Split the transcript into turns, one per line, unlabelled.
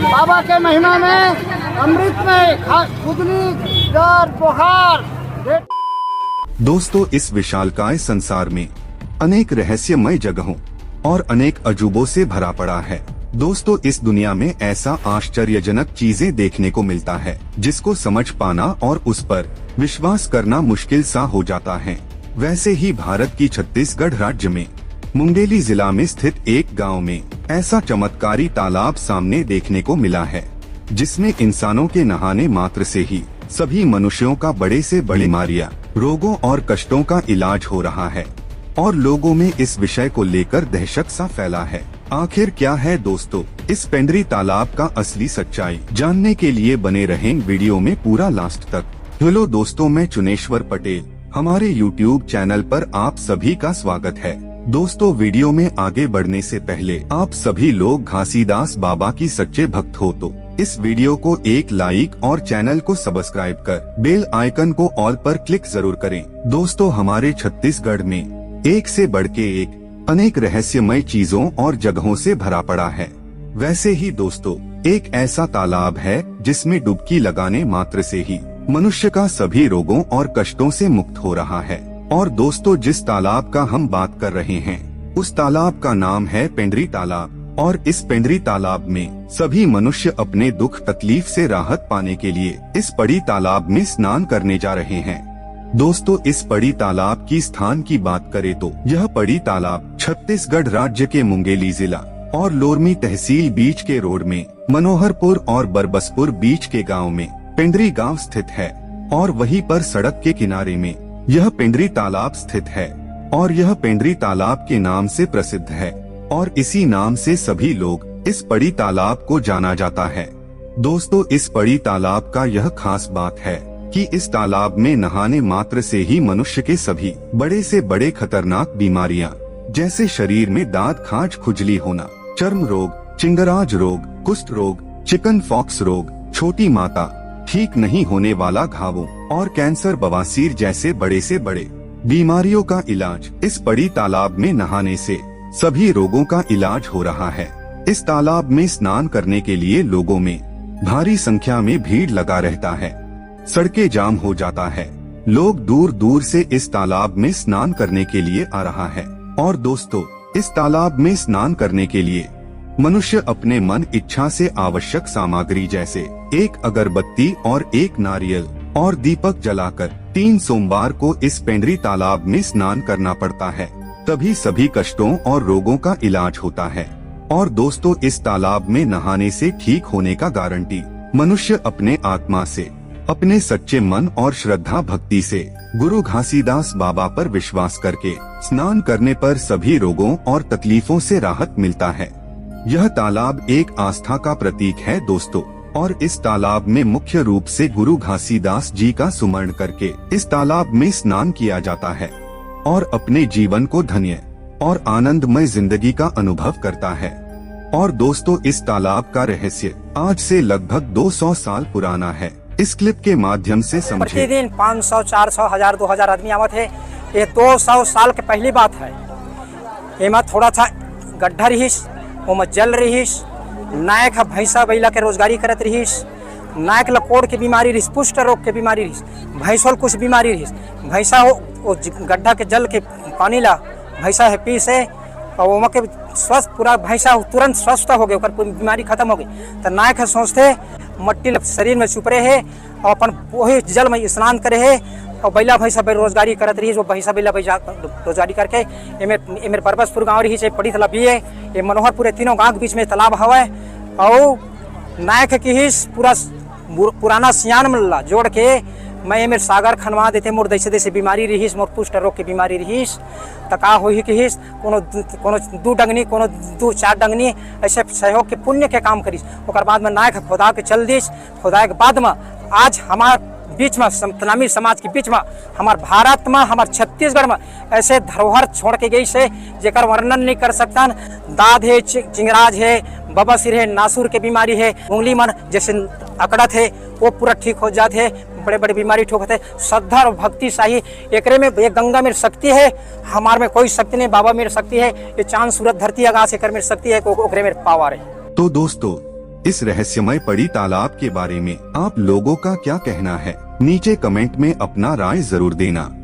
बाबा के महिमा में अमृत में खुजली दर्द बुखार।
दोस्तों, इस विशालकाय संसार में अनेक रहस्यमय जगहों और अनेक अजूबों से भरा पड़ा है। दोस्तों, इस दुनिया में ऐसा आश्चर्यजनक चीजें देखने को मिलता है जिसको समझ पाना और उस पर विश्वास करना मुश्किल सा हो जाता है। वैसे ही भारत की छत्तीसगढ़ राज्य में मुंगेली जिला में स्थित एक गांव में ऐसा चमत्कारी तालाब सामने देखने को मिला है जिसमें इंसानों के नहाने मात्र से ही सभी मनुष्यों का बड़े से बड़ी बीमारियां, रोगों और कष्टों का इलाज हो रहा है और लोगों में इस विषय को लेकर दहशत सा फैला है। आखिर क्या है दोस्तों इस पेंड्री तालाब का असली सच्चाई? जानने के लिए बने रहें वीडियो में पूरा लास्ट तक। हेलो दोस्तों, मैं चुनेश्वर पटेल, हमारे YouTube चैनल पर आप सभी का स्वागत है। दोस्तों, वीडियो में आगे बढ़ने से पहले आप सभी लोग घासीदास बाबा की सच्चे भक्त हो तो इस वीडियो को एक लाइक और चैनल को सब्सक्राइब कर बेल आइकन को ऑल पर क्लिक जरूर करें। दोस्तों, हमारे छत्तीसगढ़ में एक से बढ़ के एक अनेक रहस्यमय चीजों और जगहों से भरा पड़ा है। वैसे ही दोस्तों, एक ऐसा तालाब है जिसमें डुबकी लगाने मात्र से ही मनुष्य का सभी रोगों और कष्टों से मुक्त हो रहा है। और दोस्तों, जिस तालाब का हम बात कर रहे हैं उस तालाब का नाम है पेंड्री तालाब और इस पेंड्री तालाब में सभी मनुष्य अपने दुख तकलीफ से राहत पाने के लिए इस पड़ी तालाब में स्नान करने जा रहे हैं। दोस्तों, इस पड़ी तालाब की स्थान की बात करें तो यह पड़ी तालाब छत्तीसगढ़ राज्य के मुंगेली जिला और लोरमी तहसील बीच के रोड में मनोहरपुर और बरबसपुर बीच के गांव में पेंड्री गांव स्थित है और वहीं पर सड़क के किनारे में यह पेंड्री तालाब स्थित है और यह पेंड्री तालाब के नाम से प्रसिद्ध है और इसी नाम से सभी लोग इस पड़ी तालाब को जाना जाता है। दोस्तों, इस पड़ी तालाब का यह खास बात है कि इस तालाब में नहाने मात्र से ही मनुष्य के सभी बड़े से बड़े खतरनाक बीमारियां जैसे शरीर में दांत खाज खुजली होना, चर्म रोग, चिंगराज रोग, कुष्ठ रोग, चिकन पॉक्स रोग, छोटी माता, ठीक नहीं होने वाला घावों और कैंसर, बवासीर जैसे बड़े से बड़े बीमारियों का इलाज इस पड़ी तालाब में नहाने से सभी रोगों का इलाज हो रहा है। इस तालाब में स्नान करने के लिए लोगों में भारी संख्या में भीड़ लगा रहता है, सड़कें जाम हो जाता है, लोग दूर दूर से इस तालाब में स्नान करने के लिए आ रहा है। और दोस्तों, इस तालाब में स्नान करने के लिए मनुष्य अपने मन इच्छा से आवश्यक सामग्री जैसे एक अगरबत्ती और एक नारियल और दीपक जलाकर 3 सोमवार को इस पेंड्री तालाब में स्नान करना पड़ता है, तभी सभी कष्टों और रोगों का इलाज होता है। और दोस्तों, इस तालाब में नहाने से ठीक होने का गारंटी मनुष्य अपने आत्मा से, अपने सच्चे मन और श्रद्धा भक्ति से गुरु घासीदास बाबा पर विश्वास करके स्नान करने पर सभी रोगों और तकलीफों से राहत मिलता है। यह तालाब एक आस्था का प्रतीक है दोस्तों, और इस तालाब में मुख्य रूप से गुरु घासीदास जी का सुमरण करके इस तालाब में स्नान किया जाता है और अपने जीवन को धन्य और आनंदमय जिंदगी का अनुभव करता है। और दोस्तों, इस तालाब का रहस्य आज से लगभग 200 साल पुराना है। इस क्लिप के माध्यम से समझे।
प्रतिदिन 500, 400, 1000, 2000 आदमी आवत है। ये 200 साल के पहली बात है। एमा थोड़ा सा गड्ढा रहीस, ओमा जल रहीस, नायक भैंसा बैला के रोजगारी करत रहीस, नायक लकोड़ के बीमारी रहीस, पुष्ट रोग के बीमारी रहीस, भैंसोल कुछ बीमारी रहीस। भैंसा हो गड्ढा के जल के पानी ला भैंसा है पी से और ओमा के स्वस्थ पूरा भैंसा तुरंत स्वस्थ हो गए, बीमारी खत्म हो गई। तो नायक सोचते मट्टी शरीर में छुपरे है और अपन वही जल में स्नान करे है और बैला भैंसा रोजगारी करत रही। वो भैंसा बैला रोजगारी करके एमेर बरबसपुर गाँव रही पड़ी तालाब भी है, ये मनोहरपुर, तीनों गाँव के बीच में तालाब हवा और नायक की ही पूरा पुराना सियान मिलला जोड़ के मैं एमेर सागर खनवा देते। मोर जैसे बीमारी रहीस, मोर पुष्ट रोग की बीमारी रहीस तो का हो कहीस कोनो 2 डंगनी, कोनो 2-4 डंगनी ऐसे सहयोग के पुण्य के काम करीस। ओकर बाद में नायक खुदा के चल दीस। खुदा के बाद में आज हमार बीच में तनामी समाज के बीच में हमार भारत में, हमार छत्तीसगढ़ में ऐसे धरोहर छोड़ के गई से जेकर वर्णन नहीं कर सकता। दाद है, चिंगराज है, बवासीर है, नासूर के बीमारी है, उंगली मन जैसे अकड़त है वो पूरा ठीक हो जाते है। बड़े बड़े बीमारी ठीक होते। श्रद्धा और भक्ति चाहिए। एकरे में एक गंगा में शक्ति है, हमार में कोई शक्ति नहीं, बाबा में शक्ति है। ये चांद सूरज धरती आकाश एकर में शक्ति है, ओकरे में पावर है।
तो दोस्तों, इस रहस्यमय पड़ी तालाब के बारे में आप लोगों का क्या कहना है? नीचे कमेंट में अपना राय जरूर देना।